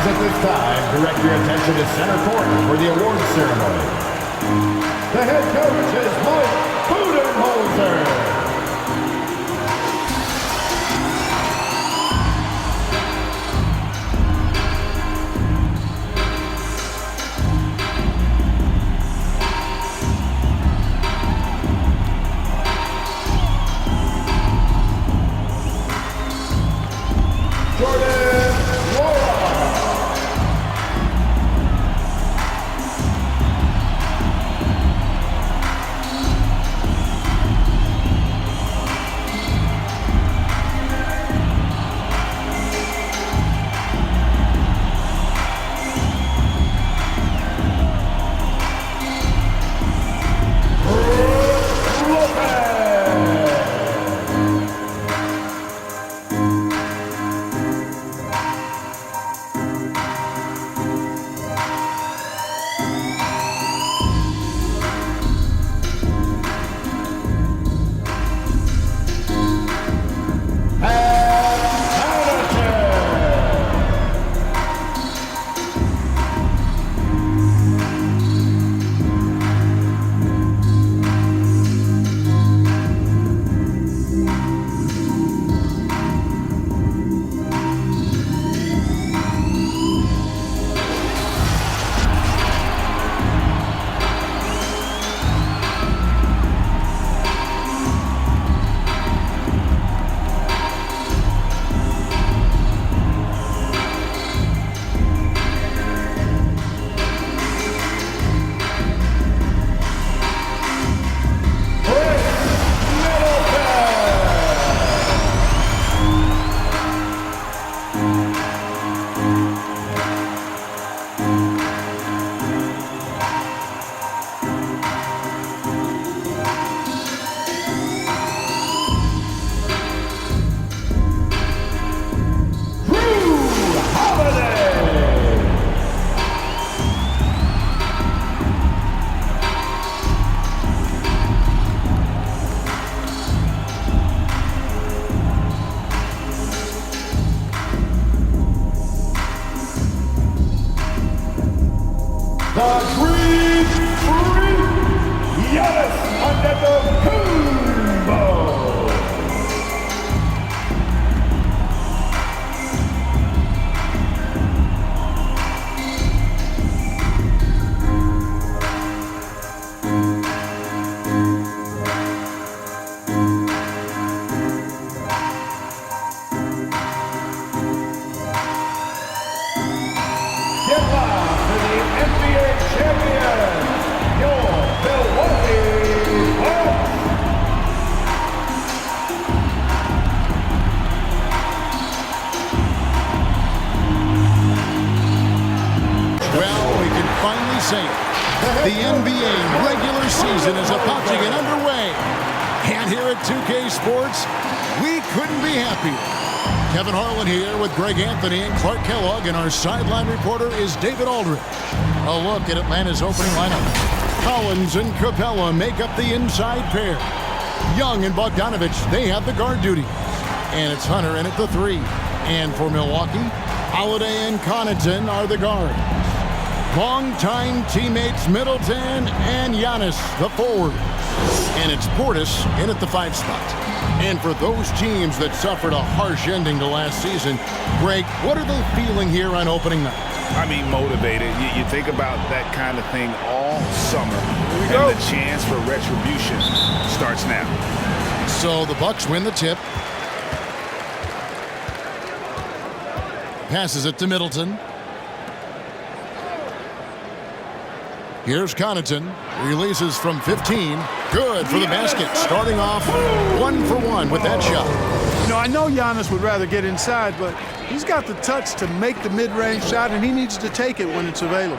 Please at this time direct your attention to center court for the awards ceremony. The head coach is Mike Budenholzer. The NBA regular season is about to get underway. And here at 2K Sports, we couldn't be happier. Kevin Harlan here with Greg Anthony and Clark Kellogg, and our sideline reporter is David Aldridge. A look at Atlanta's opening lineup. Collins and Capella make up the inside pair. Young and Bogdanovich, they have the guard duty. And it's Hunter in at the 3. And for Milwaukee, Holiday and Connaughton are the guards. Longtime teammates Middleton and Giannis, the forward. And it's Portis in at the 5 spot. And for those teams that suffered a harsh ending to last season, Greg, what are they feeling here on opening night? I mean, motivated. You think about that kind of thing all summer. And the chance for retribution starts now. So the Bucks win the tip. Passes it to Middleton. Here's Connaughton. Releases from 15. Good for the basket. Starting off 1 for 1 with that shot. You know, I know Giannis would rather get inside, but he's got the touch to make the mid-range shot, and he needs to take it when it's available.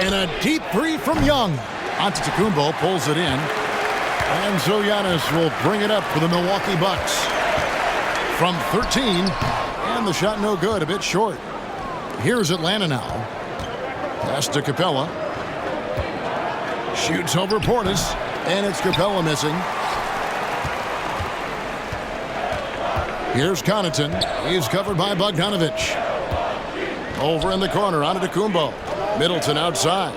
And a deep 3 from Young. Antetokounmpo pulls it in. And so Giannis will bring it up for the Milwaukee Bucks. From 13. And the shot no good, a bit short. Here's Atlanta now. Pass to Capella. Shoots over Portis, and it's Capella missing. Here's Connaughton. He's covered by Bogdanovich. Over in the corner, on to Kumbo. Middleton outside.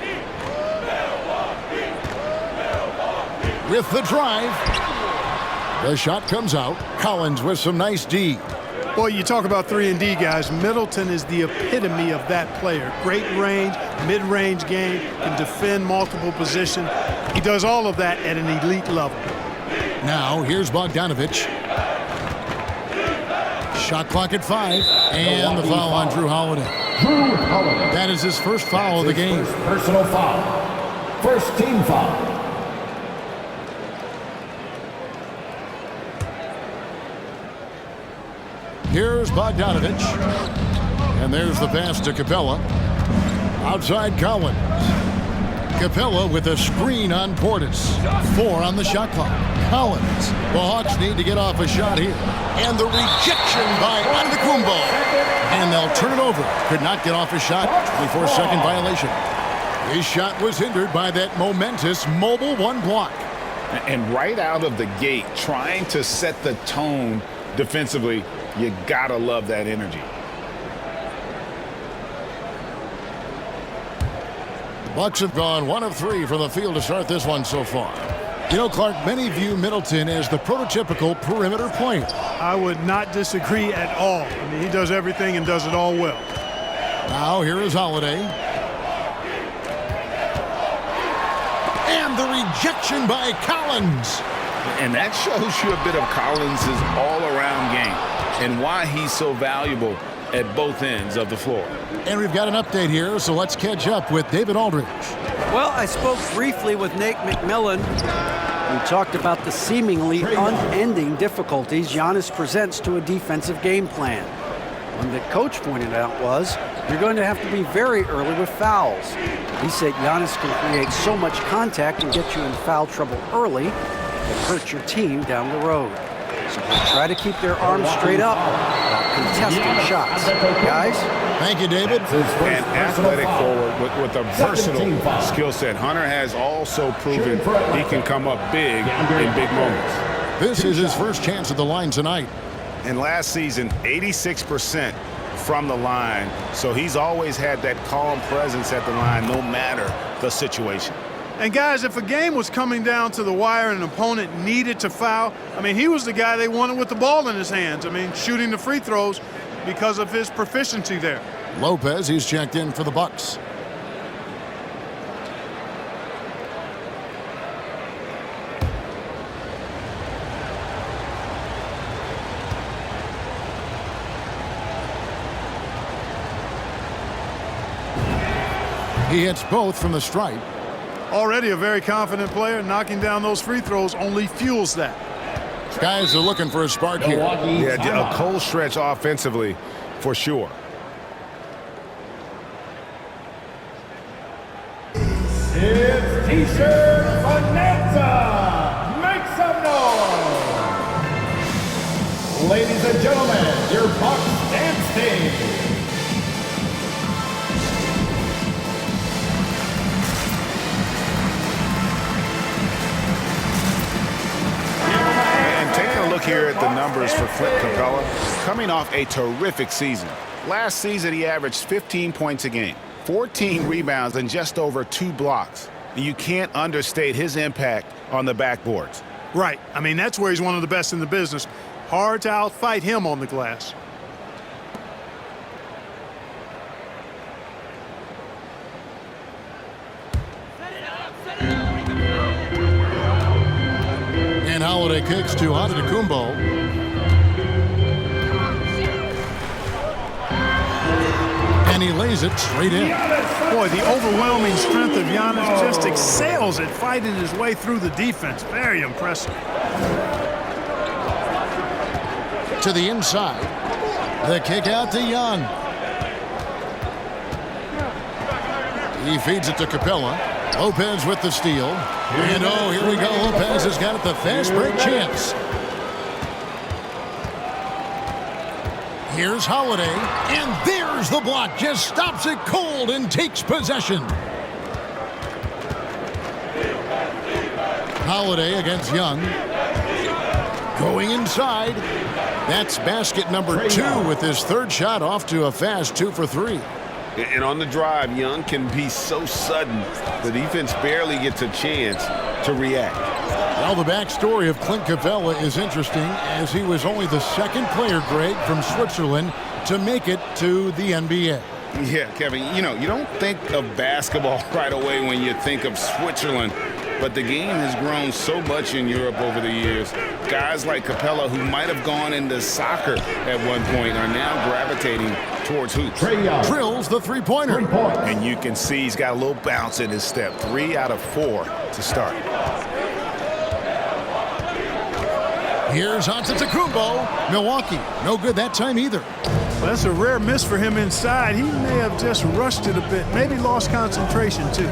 With the drive. The shot comes out. Collins with some nice D. Boy, you talk about 3-and-D, guys. Middleton is the epitome of that player. Great range, mid-range game, can defend multiple positions. He does all of that at an elite level. Now, here's Bogdanovich. Shot clock at 5. And the foul on Drew Holiday. Drew Holiday. That is his first foul of the game. First personal foul. First team foul. Here's Bogdanovich. And there's the pass to Capella. Outside Collins. Capella with a screen on Portis. 4 on the shot clock. Collins. The Hawks need to get off a shot here. And the rejection by Antetokounmpo. And they'll turn it over. Could not get off a shot. 24-second violation. His shot was hindered by that momentous mobile 1 block. And right out of the gate, trying to set the tone defensively, you gotta love that energy. The Bucks have gone 1 of 3 from the field to start this one so far. You know, Clark, many view Middleton as the prototypical perimeter player. I would not disagree at all. I mean, he does everything and does it all well. Now here is Holiday. And the rejection by Collins. And that shows you a bit of Collins' all-around game and why he's so valuable at both ends of the floor. And we've got an update here, so let's catch up with David Aldridge. Well, I spoke briefly with Nate McMillan. We talked about the seemingly unending difficulties Giannis presents to a defensive game plan. One that Coach pointed out was, you're going to have to be very early with fouls. He said Giannis can create so much contact and get you in foul trouble early that hurt your team down the road. So they'll try to keep their arms straight up while contesting shots. Guys? Thank you, David. An athletic forward with a versatile skill set. Hunter has also proven he can come up big in big moments. This is his first chance at the line tonight. And last season, 86% from the line. So he's always had that calm presence at the line no matter the situation. And guys, if a game was coming down to the wire and an opponent needed to foul, I mean, he was the guy they wanted with the ball in his hands. I mean, shooting the free throws because of his proficiency there. Lopez, he's checked in for the Bucks. He hits both from the stripe. Already a very confident player. Knocking down those free throws only fuels that. Guys are looking for a spark here. Yeah, a cold stretch offensively for sure. It's T-shirt Bonanza. Make some noise. Ladies and gentlemen, your Bucks dance team. Look here at the numbers for Clint Capella, coming off a terrific season. Last season, he averaged 15 points a game, 14 rebounds, and just over 2 blocks. You can't understate his impact on the backboards. Right. I mean, that's where he's one of the best in the business. Hard to outfight him on the glass. And Holiday kicks to Antetokounmpo. And he lays it straight in. Boy, the overwhelming strength of Giannis just excels at fighting his way through the defense. Very impressive. To the inside. The kick out to Young. He feeds it to Capella. Lopez with the steal. And oh, here we go. Lopez has got it, the fast break chance. Here's Holiday. And there's the block. Just stops it cold and takes possession. Holiday against Young. Going inside. That's basket number 2 with his third shot off to a fast 2 for 3. And on the drive, Young can be so sudden, the defense barely gets a chance to react. Well, the backstory of Clint Capella is interesting, as he was only the second player, Greg, from Switzerland to make it to the NBA. Yeah, Kevin, you don't think of basketball right away when you think of Switzerland, but the game has grown so much in Europe over the years. Guys like Capella, who might have gone into soccer at one point, are now gravitating towards hoops. Trae Young Drills the three-pointer. And you can see he's got a little bounce in his step. 3 out of 4 to start. Here's Antetokounmpo. Milwaukee, no good that time either. Well, that's a rare miss for him inside. He may have just rushed it a bit, maybe lost concentration too.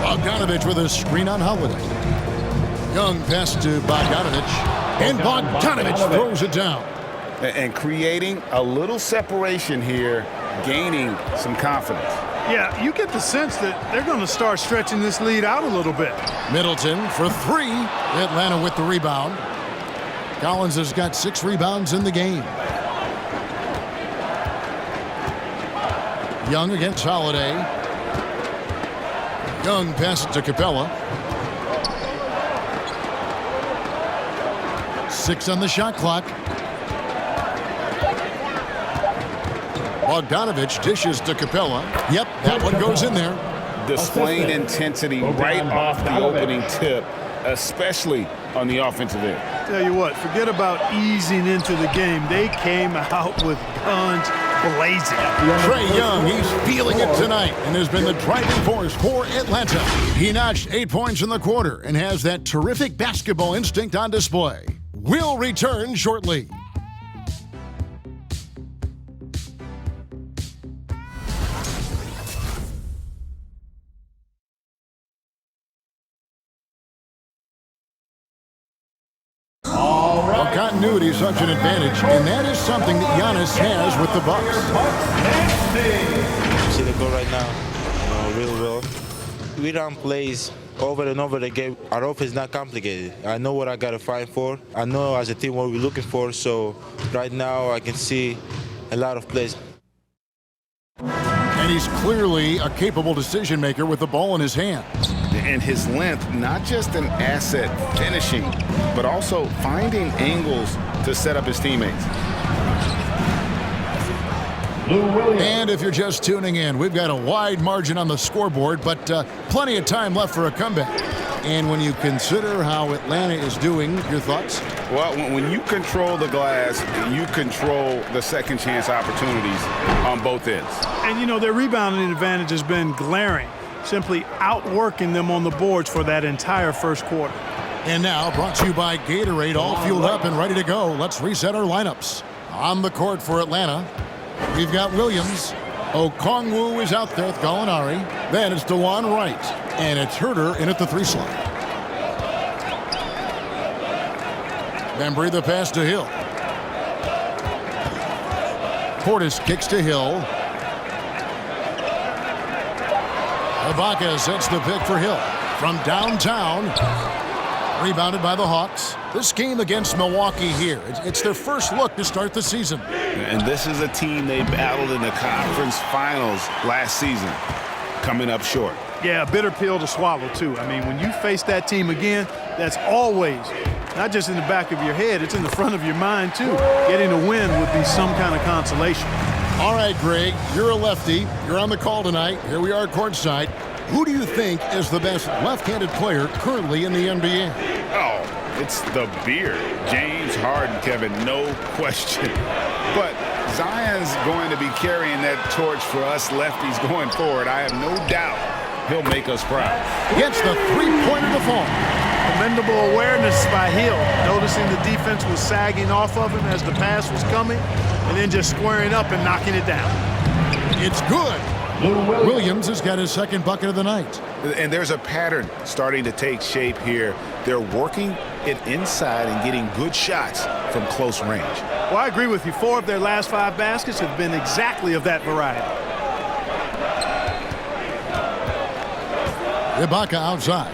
Bogdanovich with a screen on Holiday. Young pass to Bogdanovich. And Bogdanovich throws it down. And creating a little separation here, gaining some confidence. Yeah, you get the sense that they're going to start stretching this lead out a little bit. Middleton for 3. Atlanta with the rebound. Collins has got 6 rebounds in the game. Young against Holiday. Young passes to Capella. 6 on the shot clock. Bogdanovich dishes to Capella. Yep, that one goes in there. Displaying intensity right off the opening tip, especially on the offensive end. Tell you what, forget about easing into the game. They came out with guns blazing. Trae Young, he's feeling it tonight and has been the driving force for Atlanta. He notched 8 points in the quarter and has that terrific basketball instinct on display. We'll return shortly. Continuity is such an advantage, and that is something that Giannis has with the Bucks. See the goal right now, real well. We run plays over and over again. Our offense is not complicated. I know what I got to fight for. I know as a team what we're looking for. So right now I can see a lot of plays. And he's clearly a capable decision maker with the ball in his hands. And his length, not just an asset finishing, but also finding angles to set up his teammates. And if you're just tuning in, we've got a wide margin on the scoreboard, but plenty of time left for a comeback. And when you consider how Atlanta is doing, your thoughts? Well, when you control the glass, you control the second chance opportunities on both ends. And, their rebounding advantage has been glaring, simply outworking them on the boards for that entire first quarter. And now, brought to you by Gatorade, all fueled up and ready to go. Let's reset our lineups. On the court for Atlanta, we've got Williams. Okongwu is out there with Gallinari. Then it's DeJuan Wright. And it's Herter in at the 3 slot. Bembry the pass to Hill. Portis kicks to Hill. Ibaka sets the pick for Hill. From downtown. Rebounded by the Hawks. This game against Milwaukee here, it's their first look to start the season. And this is a team they battled in the conference finals last season, coming up short. Yeah, a bitter pill to swallow, too. I mean, when you face that team again, that's always, not just in the back of your head, it's in the front of your mind, too. Getting a win would be some kind of consolation. All right, Greg, you're a lefty. You're on the call tonight. Here we are courtside. Who do you think is the best left-handed player currently in the NBA? Oh, it's the beard. James Harden, Kevin, no question. But Zion's going to be carrying that torch for us lefties going forward. I have no doubt he'll make us proud. Gets the three-pointer to fall. Commendable awareness by Hill, noticing the defense was sagging off of him as the pass was coming, and then just squaring up and knocking it down. It's good. Williams has got his second bucket of the night. And there's a pattern starting to take shape here. They're working it inside and getting good shots from close range. Well, I agree with you. 4 of their last 5 baskets have been exactly of that variety. Ibaka outside.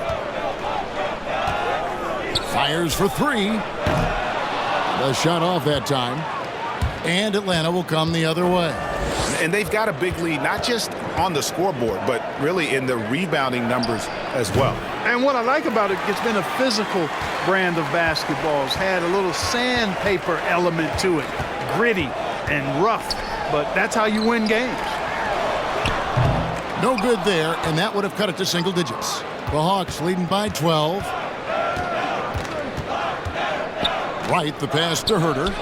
Fires for 3. The shot off that time. And Atlanta will come the other way. And they've got a big lead, not just on the scoreboard, but really in the rebounding numbers as well. And what I like about it, it's been a physical brand of basketball. It's had a little sandpaper element to it, gritty and rough, but that's how you win games. No good there, and that would have cut it to single digits. The Hawks leading by 12. Right, the pass to Herter.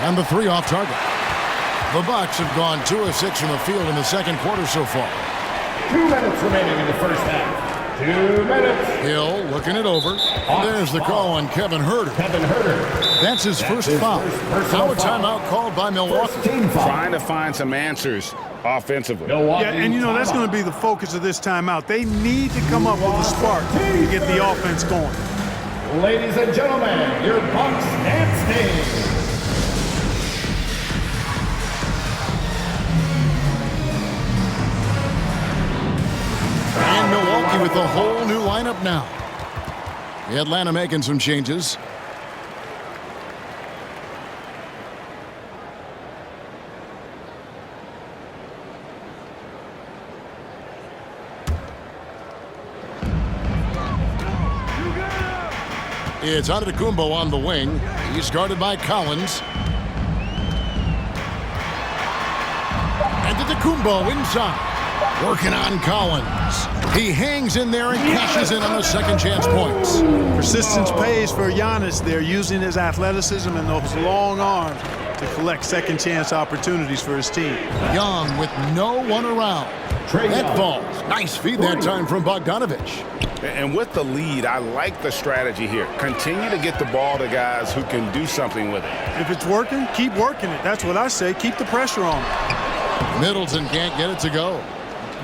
And the three off target. The Bucks have gone 2 of 6 from the field in the second quarter so far. 2 minutes remaining in the first half. 2 minutes. Hill looking it over. There's the call on Kevin Herter. Kevin Herter. That's his first foul. Now a timeout called by Milwaukee. Trying to find some answers offensively. Milwaukee, Yeah, and you know, that's going to be the focus of this timeout. They need to come up with a spark to get the offense going. Ladies and gentlemen, your Bucks dance team. And Milwaukee with a whole new lineup now. Atlanta making some changes. It's Antetokounmpo on the wing. He's guarded by Collins. Antetokounmpo inside. Working on Collins. He hangs in there and cashes in on the second chance points. Persistence pays for Giannis there, using his athleticism and those long arms to collect second chance opportunities for his team. Young with no one around. That falls. Nice feed that time from Bogdanovich. And with the lead, I like the strategy here. Continue to get the ball to guys who can do something with it. If it's working, keep working it. That's what I say. Keep the pressure on. Middleton can't get it to go.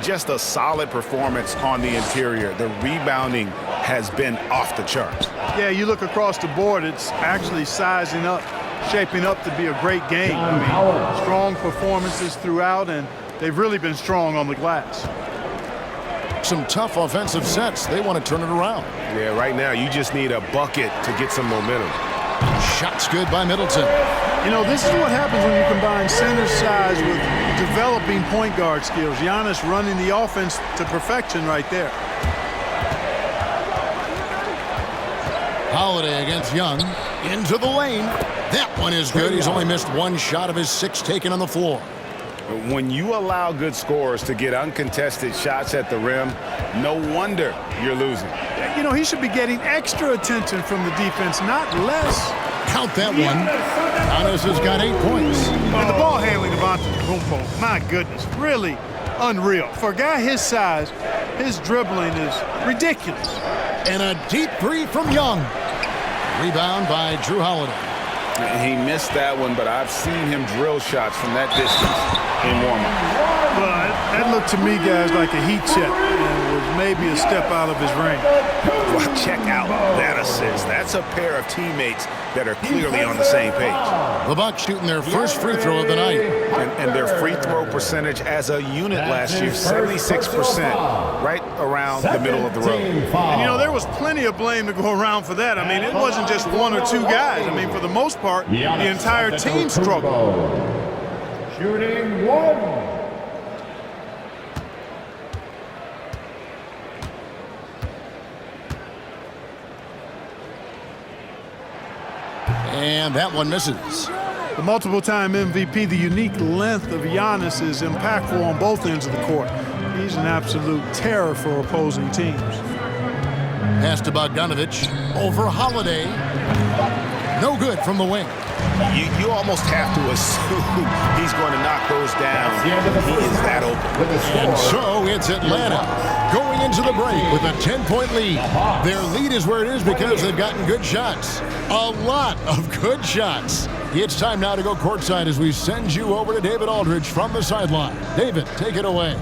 Just a solid performance on the interior. The rebounding has been off the charts. Yeah, you look across the board, it's actually sizing up, shaping up to be a great game. I mean, strong performances throughout, and they've really been strong on the glass. Some tough offensive sets. They want to turn it around. Yeah, right now you just need a bucket to get some momentum. Shots good by Middleton. You know, this is what happens when you combine center size with developing point guard skills. Giannis running the offense to perfection right there. Holiday against Young. Into the lane. That one is good. He's only missed one shot of his 6 taken on the floor. When you allow good scorers to get uncontested shots at the rim, no wonder you're losing. You know, he should be getting extra attention from the defense, not less. Count that one. Giannis has got 8 points. And the ball handling of Antetokounmpo, my goodness, really unreal. For a guy his size, his dribbling is ridiculous. And a deep three from Young. Rebound by Drew Holiday. He missed that one, but I've seen him drill shots from that distance in warm-up. Well, that looked to me, guys, like a heat check. And was maybe a step out of his range. Well, check out that assist. That's a pair of teammates that are clearly on the same page. The Bucks shooting their first free throw of the night. And their free throw percentage as a unit last year, 76%, right around the middle of the road. And, you know, there was plenty of blame to go around for that. I mean, it wasn't just 1 or 2 guys. I mean, for the most part, the entire team struggled. Shooting 1. And that one misses. The multiple-time MVP, the unique length of Giannis is impactful on both ends of the court. He's an absolute terror for opposing teams. Pass to Bogdanovich. Over Holiday. No good from the wing. You almost have to assume he's going to knock those down. He is that open. And so it's Atlanta going into the break with a 10-point lead. Their lead is where it is because they've gotten good shots. A lot of good shots. It's time now to go courtside as we send you over to David Aldridge from the sideline. David, take it away.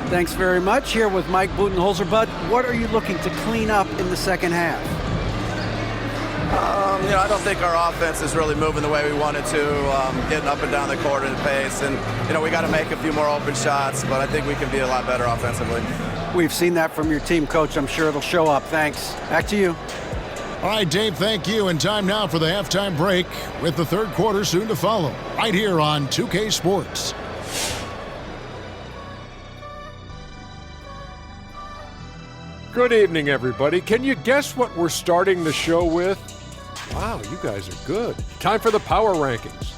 Thanks very much. Here with Mike Budenholzer. Bud, what are you looking to clean up in the second half? You know, I don't think our offense is really moving the way we wanted to, getting up and down the court at a pace. And, you know, we got to make a few more open shots, but I think we can be a lot better offensively. We've seen that from your team, Coach. I'm sure it'll show up. Thanks. Back to you. All right, Dave, thank you. And time now for the halftime break with the third quarter soon to follow right here on 2K Sports. Good evening, everybody. Can you guess what we're starting the show with? Wow, you guys are good. Time for the power rankings.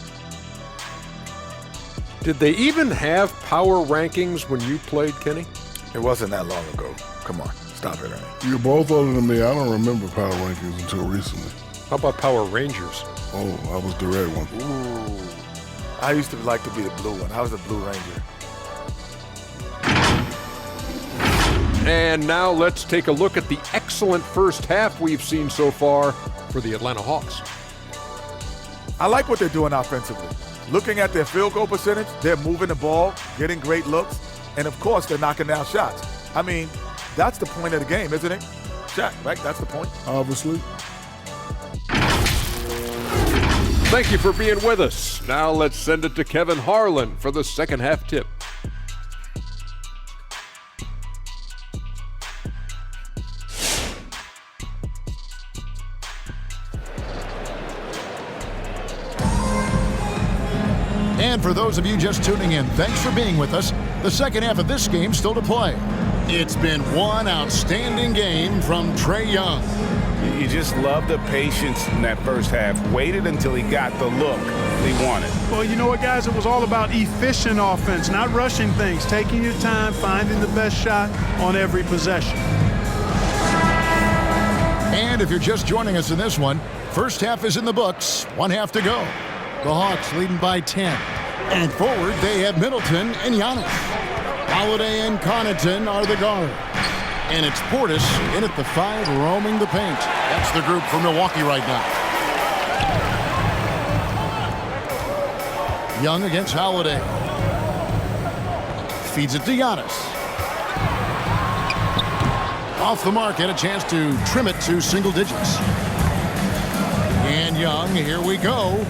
Did they even have power rankings when you played, Kenny? It wasn't that long ago. Come on, stop it, Ernie. You're both older than me. I don't remember Power Rankings until recently. How about Power Rangers? Oh, I was the red one. Ooh. I used to like to be the blue one. I was the Blue Ranger. And now let's take a look at the excellent first half we've seen so far for the Atlanta Hawks. I like what they're doing offensively. Looking at their field goal percentage, they're moving the ball, getting great looks, and of course, they're knocking down shots. I mean, that's the point of the game, isn't it? Shaq, right? That's the point. Obviously. Thank you for being with us. Now let's send it to Kevin Harlan for the second half tip. And for those of you just tuning in, thanks for being with us. The second half of this game still to play. It's been one outstanding game from Trae Young. You just love the patience in that first half. Waited until he got the look he wanted. Well, you know what, guys? It was all about efficient offense, not rushing things, taking your time, finding the best shot on every possession. And if you're just joining us in this one, first half is in the books. 1 half to go. The Hawks leading by 10. And forward, they have Middleton and Giannis. Holiday and Connaughton are the guards. And it's Portis in at the 5, roaming the paint. That's the group for Milwaukee right now. Young against Holiday. Feeds it to Giannis. Off the mark, and a chance to trim it to single digits. And Young, here we go.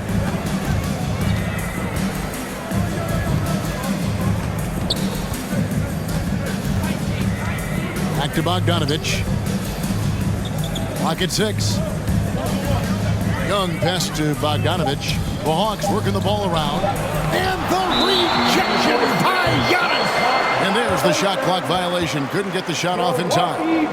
Back to Bogdanovich. Clock at 6. Young pass to Bogdanovich. The Hawks working the ball around. And the rejection by Giannis. And there's the shot clock violation. Couldn't get the shot off in time.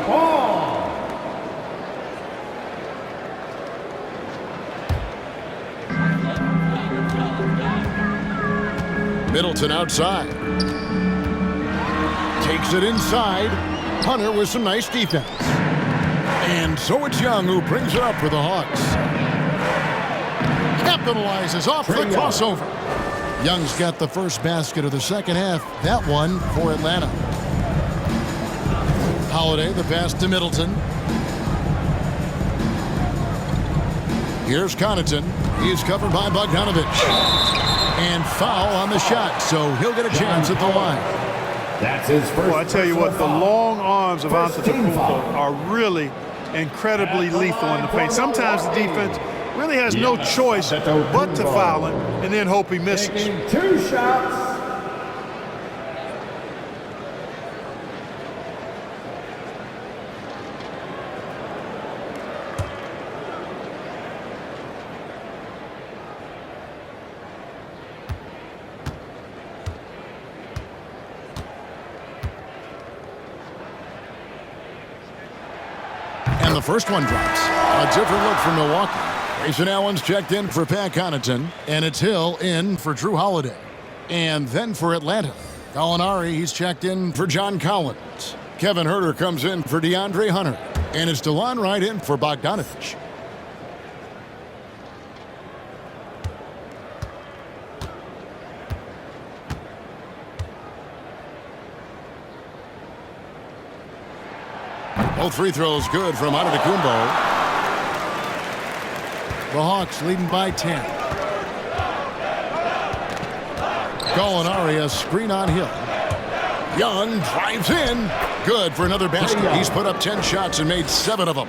Middleton outside. Takes it inside. Hunter with some nice defense. And so it's Young who brings it up for the Hawks. Capitalizes off the crossover. Young's got the first basket of the second half. That one for Atlanta. Holiday, the pass to Middleton. Here's Connaughton. He's covered by Bogdanovich. And foul on the shot, so he'll get a chance at the line. That's his first. Well, I tell you what, the long arms of Antetokounmpo are really incredibly lethal in the paint. Sometimes the defense really has no choice but to foul him and then hope he misses. Taking 2 shots. And the first one drops. A different look for Milwaukee. Grayson Allen's checked in for Pat Connaughton, and it's Hill in for Drew Holiday. And then for Atlanta, Gallinari, he's checked in for John Collins. Kevin Huerter comes in for DeAndre Hunter, and it's DeLon Wright in for Bogdanovich. Both free throws good from Antetokounmpo. The Hawks leading by 10. Gallinari, a screen on Hill. Young drives in. Good for another basket. He's put up 10 shots and made 7 of them.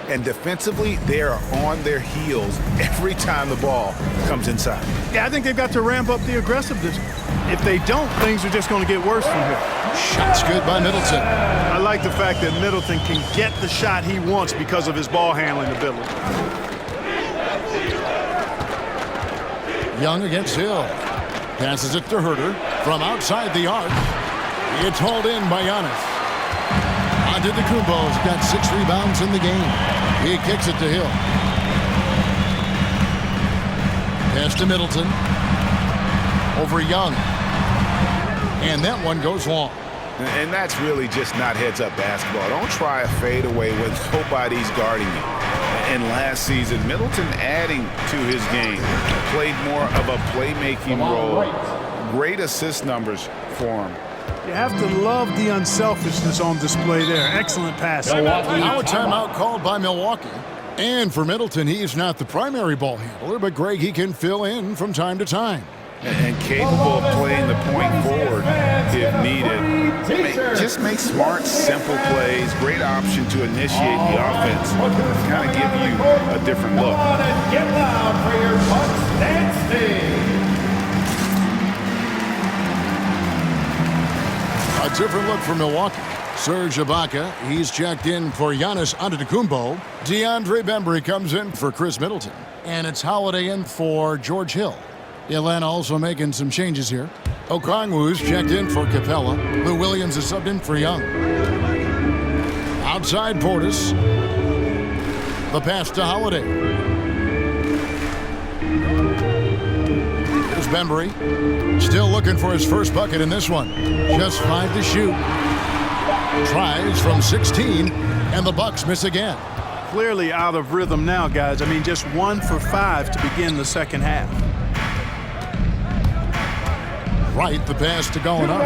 And defensively, they are on their heels every time the ball comes inside. Yeah, I think they've got to ramp up the aggressiveness. If they don't, things are just going to get worse from here. Shot's good by Middleton. I like the fact that Middleton can get the shot he wants because of his ball handling ability. Young against Hill. Passes it to Herter from outside the arc. It's hauled in by Giannis. Antetokounmpo's got 6 rebounds in the game. He kicks it to Hill. Pass to Middleton. Over Young. And that one goes long. And that's really just not heads-up basketball. Don't try a fadeaway when nobody's guarding you. And last season, Middleton adding to his game, played more of a playmaking role. Great assist numbers for him. You have to love the unselfishness on display there. Excellent pass. Now a timeout called by Milwaukee. And for Middleton, he's not the primary ball handler, but Greg, he can fill in from time to time. And capable of playing the point forward if needed. Just make smart, simple plays. Great option to initiate the offense. Kind of give you a different look. Get loud for your Bucks dance team. A different look for Milwaukee. Serge Ibaka, he's checked in for Giannis Antetokounmpo. DeAndre Bembry comes in for Chris Middleton. And it's Holiday in for George Hill. Atlanta also making some changes here. Okongwu's checked in for Capella. Lou Williams is subbed in for Young. Outside Portis. The pass to Holiday. Here's Bembry. Still looking for his first bucket in this one. Just 5 to shoot. Tries from 16, and the Bucks miss again. Clearly out of rhythm now, guys. I mean, just 1 for 5 to begin the second half. Right, the pass to Gallinari.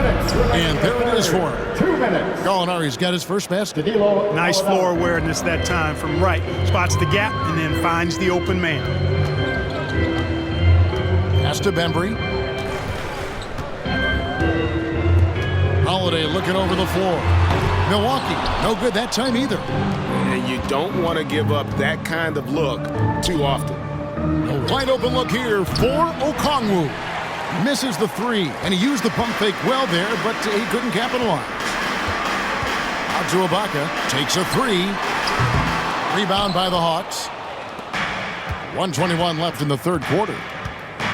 And there it is for him. 2 minutes. Gallinari's got his first basket. Nice floor awareness that time from right. Spots the gap and then finds the open man. Pass to Bembry. Holiday looking over the floor. Milwaukee, no good that time either. And you don't want to give up that kind of look too often. A wide open look here for Okongwu. Misses the 3, and he used the pump fake well there, but he couldn't capitalize. Out to Ibaka, takes a 3. Rebound by the Hawks. 1:21 left in the third quarter.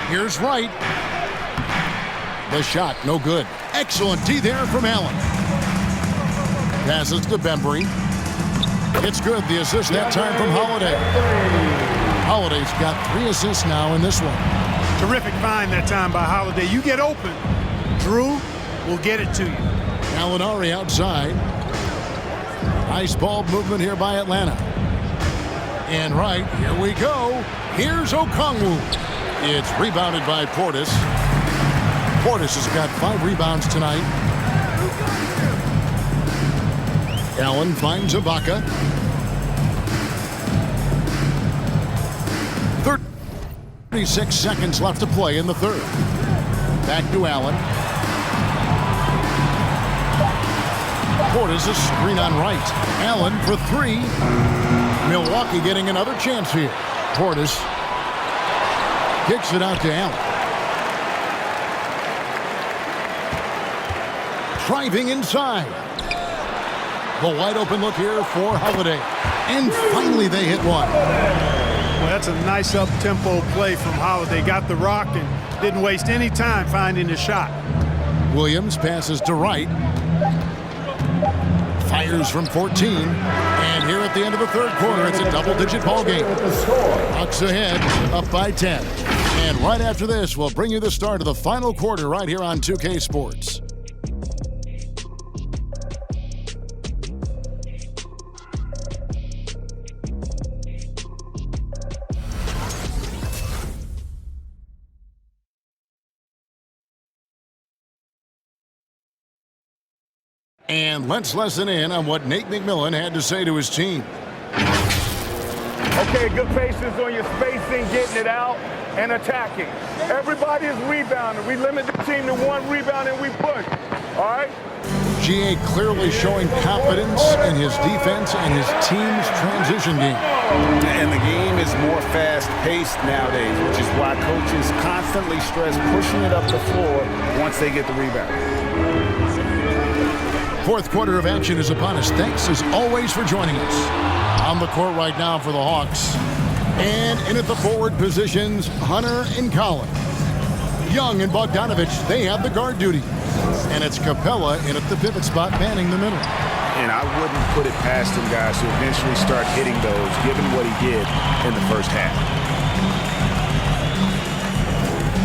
Here's Wright. The shot, no good. Excellent D there from Allen. Passes to Bembry. It's good, the assist that time from Holiday. Holiday's got 3 assists now in this one. Terrific find that time by Holiday. You get open, Drew will get it to you. Gallinari outside. Nice ball movement here by Atlanta. And right, here we go. Here's Okongwu. It's rebounded by Portis. Portis has got 5 rebounds tonight. Allen finds Ibaka. 36 seconds left to play in the third. Back to Allen. Portis a screen on right. Allen for 3. Milwaukee getting another chance here. Portis kicks it out to Allen. Driving inside. The wide open look here for Holiday. And finally they hit one. Well, that's a nice up-tempo play from Holiday. Got the rock and didn't waste any time finding his shot. Williams passes to Wright. Fires from 14. And here at the end of the third quarter, it's a double-digit ball game. Bucks ahead, up by 10. And right after this, we'll bring you the start of the final quarter right here on 2K Sports. And let's listen in on what Nate McMillan had to say to his team. Okay, good patience on your spacing, getting it out, and attacking. Everybody is rebounding. We limit the team to 1 rebound and we push. All right? GA clearly showing confidence in his defense and his team's transition game. And the game is more fast-paced nowadays, which is why coaches constantly stress pushing it up the floor once they get the rebound. Fourth quarter of action is upon us. Thanks, as always, for joining us. On the court right now for the Hawks. And in at the forward positions, Hunter and Collins. Young and Bogdanovich, they have the guard duty. And it's Capella in at the pivot spot, manning the middle. And I wouldn't put it past him, guys, to eventually start hitting those, given what he did in the first half.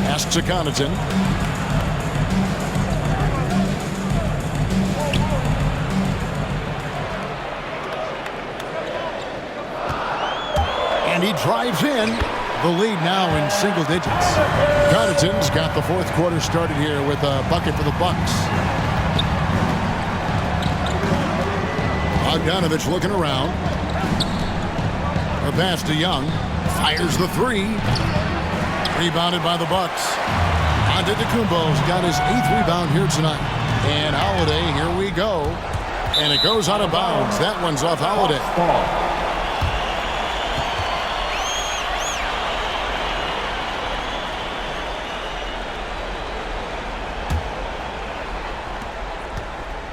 Pass to Connaughton. And he drives in. The lead now in single digits. Connaughton's got the fourth quarter started here with a bucket for the Bucks. Bogdanovich looking around. A pass to Young. Fires the three. Rebounded by the Bucks. Antetokounmpo's got his 8th rebound here tonight. And Holiday, here we go. And it goes out of bounds. That one's off Holiday.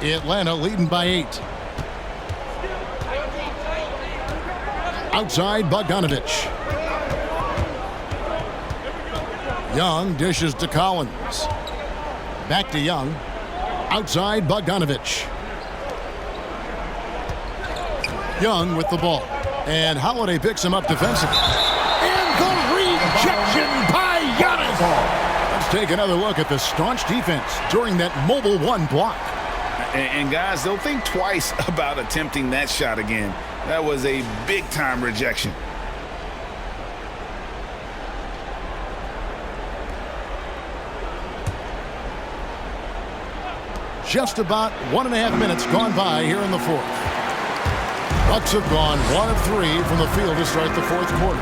Atlanta leading by 8. Outside, Bogdanovich. Young dishes to Collins. Back to Young. Outside, Bogdanovich. Young with the ball. And Holiday picks him up defensively. And the rejection by Giannis. Let's take another look at the staunch defense during that mobile one block. And guys, don't think twice about attempting that shot again. That was a big-time rejection. Just about 1.5 minutes gone by here in the fourth. Bucks have gone 1 of 3 from the field to start the fourth quarter.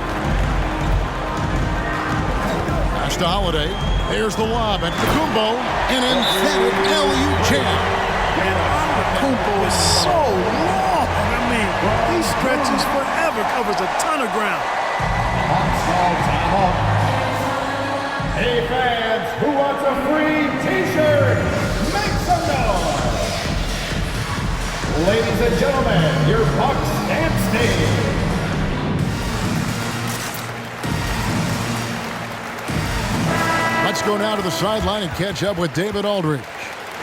Pass to Holiday. There's the lob at Kumbo. An emphatic LU jam. And Antetokounmpo is so long. I mean, he stretches forever, covers a ton of ground. Hey fans, who wants a free t-shirt? Make some noise! Ladies and gentlemen, your Bucks dance team. Let's go now to the sideline and catch up with David Aldridge.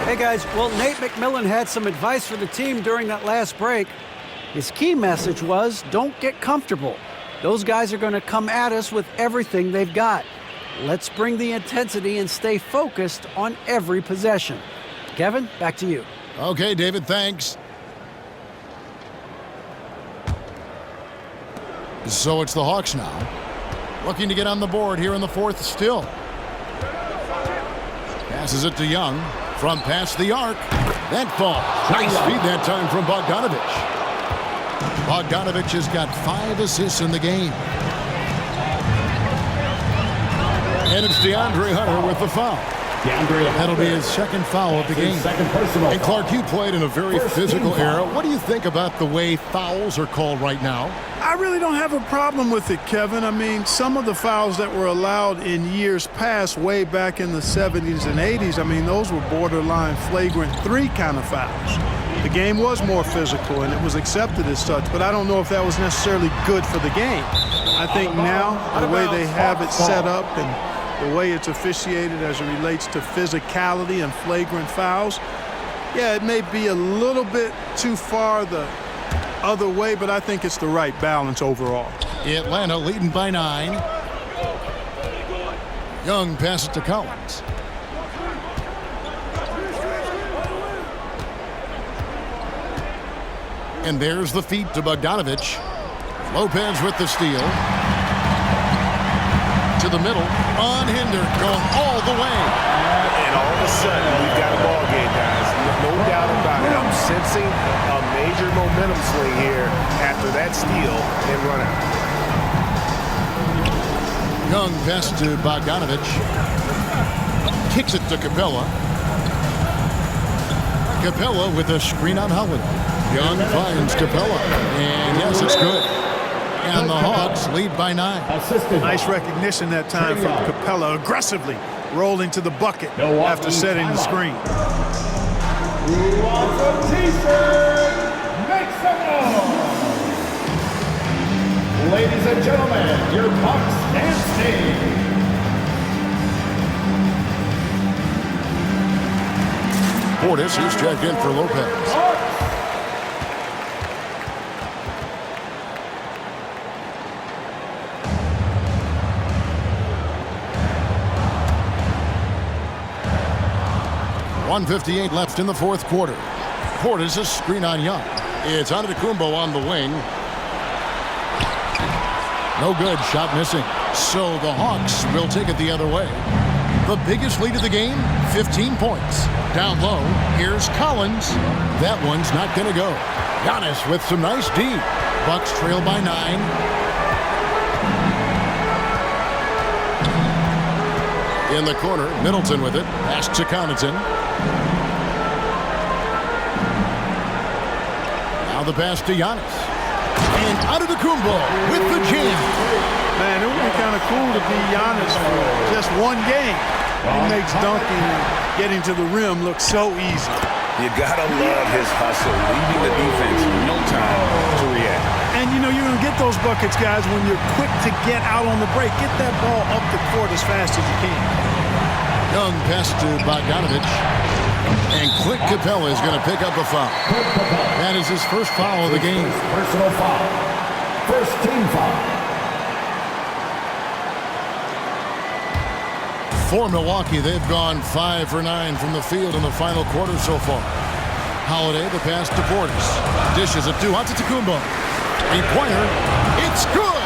Hey guys, well, Nate McMillan had some advice for the team during that last break. His key message was, don't get comfortable. Those guys are going to come at us with everything they've got. Let's bring the intensity and stay focused on every possession. Kevin, back to you. Okay, David, thanks. So it's the Hawks now, looking to get on the board here in the fourth still. Passes it to Young. From past the arc. That fall. Nice feed that time from Bogdanovich. Bogdanovich has got 5 assists in the game. And it's DeAndre Hunter with the foul. That'll be his second foul of the game. And Clark, you played in a very physical era. What do you think about the way fouls are called right now? I really don't have a problem with it, Kevin. I mean, some of the fouls that were allowed in years past, way back in the 70s and 80s, I mean, those were borderline flagrant 3 kind of fouls. The game was more physical, and it was accepted as such, but I don't know if that was necessarily good for the game. I think now, the way they have it set up and the way it's officiated as it relates to physicality and flagrant fouls, yeah, it may be a little bit too far the other way, but I think it's the right balance overall. Atlanta leading by 9. Young passes to Collins. And there's the feed to Bogdanovich. Lopez with the steal. To the middle, unhindered, going all the way. And all of a sudden, we've got a ball game, guys. No doubt about it. I'm sensing a major momentum swing here after that steal and run out. Young pass to Bogdanovich. Kicks it to Capella. Capella with a screen on Howard. Young finds Capella. And yes, it's good. And the Hawks lead by 9. Nice recognition that time from Capella, aggressively rolling to the bucket after setting the screen. Who wants a t-shirt? Make some noise! Ladies and gentlemen, your Bucks dance team. Portis, he's checked in for Lopez. .158 left in the fourth quarter. Portis a screen on Young. It's Antetokounmpo on the wing. No good, shot missing. So the Hawks will take it the other way. The biggest lead of the game, 15 points. Down low, here's Collins. That one's not going to go. Giannis with some nice D. Bucks trail by 9. In the corner, Middleton with it. Pass to Connaughton. Now the pass to Giannis. And Antetokounmpo with the jam. Man, it would be kind of cool to be Giannis for just one game. He makes dunking and getting to the rim look so easy. You gotta love his hustle, leaving the defense no time to react. And you know, you're gonna get those buckets, guys, when you're quick to get out on the break. Get that ball up the court as fast as you can. Young pass to Bogdanovich. And Clint Capella is going to pick up a foul. That is his first foul of the game. Personal foul. First team foul. For Milwaukee, they've gone 5 for 9 from the field in the final quarter so far. Holiday, the pass to Portis. Dishes it to Antetokounmpo. A-pointer. It's good!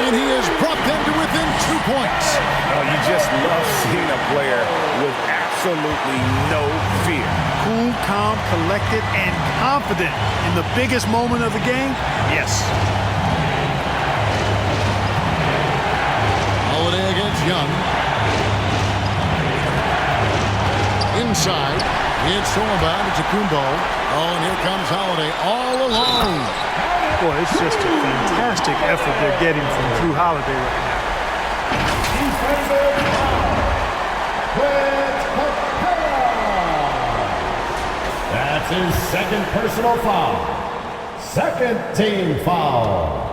And he has brought them to within 2 points. Oh, you just love seeing a player with absolutely no fear. Cool, calm, collected, and confident in the biggest moment of the game? Yes. Holiday against Young. Inside. It's thrown by Antetokounmpo. Oh, and here comes Holiday all alone. Boy, it's just a fantastic effort they're getting from Drew Holiday right now. Defensive foul. Clint Capella. That's his second personal foul. Second team foul.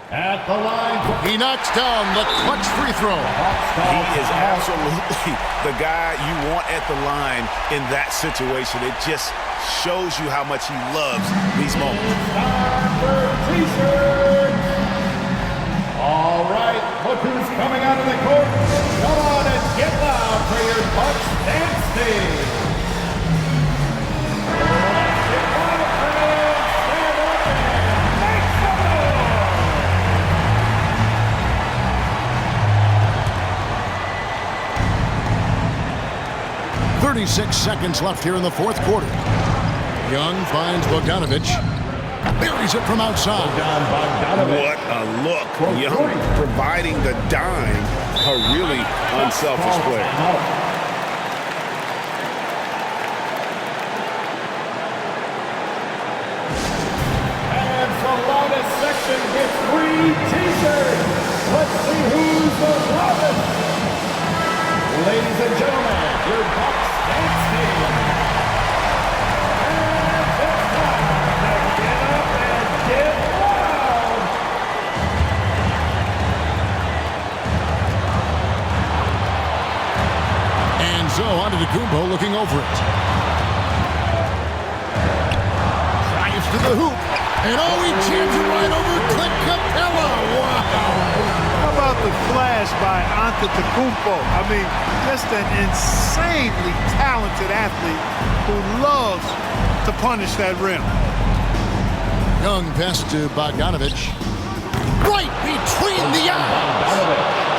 At the line. He knocks down the clutch free throw. He is absolutely the guy you want at the line in that situation. It just shows you how much he loves these moments. Time for t-shirts. All right, look who's coming out of the court. Come on and get loud for your Bucks dance team. Let's get loud, friends. Stand up and make some noise. 36 seconds left here in the fourth quarter. Young finds Bogdanovich. Buries it from outside. What a look. Young providing the dime. A really unselfish player. And the loudest section gets free t-shirts. Let's see who's the loudest. Ladies and gentlemen, your Bucks dance team. So Antetokounmpo looking over it. Drives to the hoop. And oh, he jams it right over Clint Capella. Wow. How about the flash by Antetokounmpo? I mean, just an insanely talented athlete who loves to punish that rim. Young pass to Bogdanovich. Right between the eyes.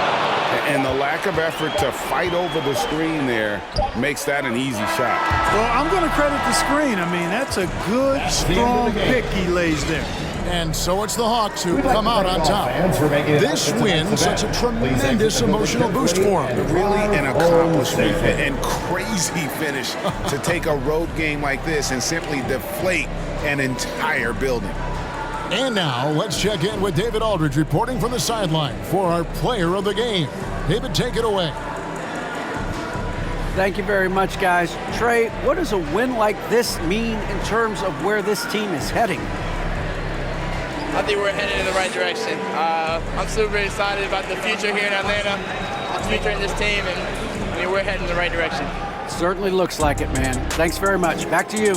And the lack of effort to fight over the screen there makes that an easy shot. Well, I'm going to credit the screen. I mean, that's a good, strong pick he lays there. And so it's the Hawks who come out on top. This win such a tremendous emotional boost for them. Really an accomplishment and crazy finish to take a road game like this and simply deflate an entire building. And now let's check in with David Aldridge reporting from the sideline for our player of the game. David, take it away. Thank you very much, guys. Trae, what does a win like this mean in terms of where this team is heading? I think we're headed in the right direction. I'm super excited about the future here in Atlanta, the future in this team, and we're heading in the right direction. Certainly looks like it, man. Thanks very much. Back to you.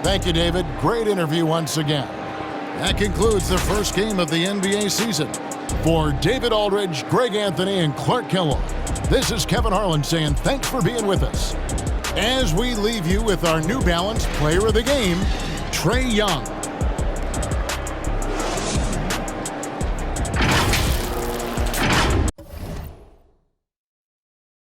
Thank you, David. Great interview once again. That concludes the first game of the NBA season. For David Aldridge, Greg Anthony, and Clark Kellogg, this is Kevin Harlan saying thanks for being with us. As we leave you with our New Balance Player of the Game, Trae Young.